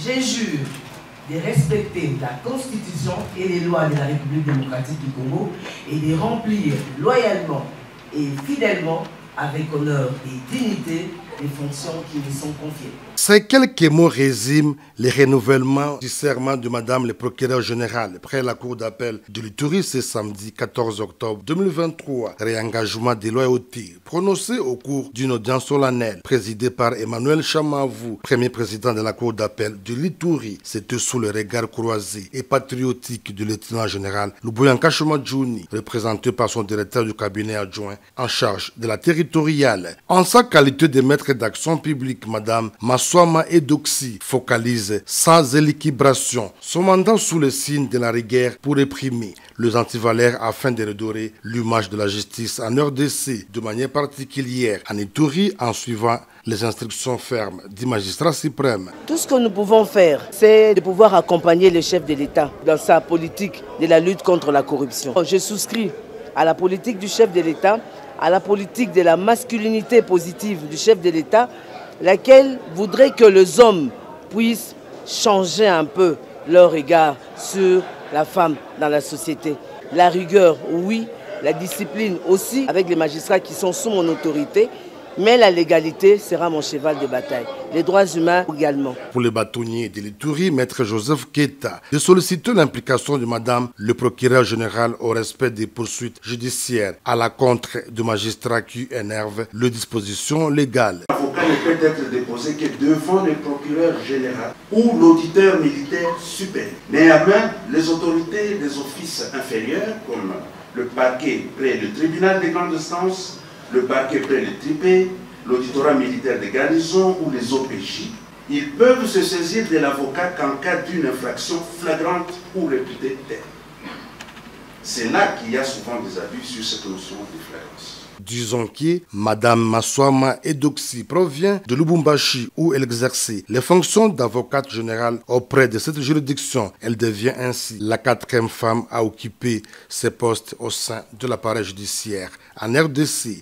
Je jure de respecter la Constitution et les lois de la République démocratique du Congo et de remplir loyalement et fidèlement, avec honneur et dignité, les fonctions qui me sont confiées. Ces quelques mots résument le renouvellement du serment de Madame le procureur général près la cour d'appel de l'Ituri ce samedi 14 octobre 2023. Réengagement de loyauté prononcé au cours d'une audience solennelle présidée par Emmanuel Chamavou, premier président de la cour d'appel de l'Ituri. C'était sous le regard croisé et patriotique du lieutenant général Luboyanka Chomadjouni, représenté par son directeur du cabinet adjoint en charge de la territoriale. En sa qualité de maître d'action publique, Madame Maswama Edoxi focalise sans équilibration son mandat sous le signe de la rigueur pour réprimer les antivaleurs afin de redorer l'image de la justice en RDC de manière particulière en Ituri en suivant les instructions fermes du magistrat suprême. Tout ce que nous pouvons faire, c'est de pouvoir accompagner le chef de l'État dans sa politique de la lutte contre la corruption. Je souscris à la politique du chef de l'État, à la politique de la masculinité positive du chef de l'État, laquelle voudrait que les hommes puissent changer un peu leur regard sur la femme dans la société. La rigueur, oui, la discipline aussi, avec les magistrats qui sont sous mon autorité, mais la légalité sera mon cheval de bataille. Les droits humains également. Pour le bâtonnier de l'Ituri, Maître Joseph Keita, de solliciter l'implication de Madame le procureur général au respect des poursuites judiciaires à la contre de magistrats qui énervent les dispositions légales. L'avocat ne peut être déposé que devant le procureur général ou l'auditeur militaire supérieur. Néanmoins, les autorités des offices inférieurs, comme le parquet près le tribunal de grande instance, le parquet près le tripé, l'auditorat militaire de garnison ou les OPJ, ils peuvent se saisir de l'avocat qu'en cas d'une infraction flagrante ou réputée telle. C'est là qu'il y a souvent des abus sur cette notion de flagrance. Disons que Madame Maswama Edoxi provient de Lubumbashi où elle exerçait les fonctions d'avocate générale auprès de cette juridiction. Elle devient ainsi la 4e femme à occuper ces postes au sein de l'appareil judiciaire en RDC.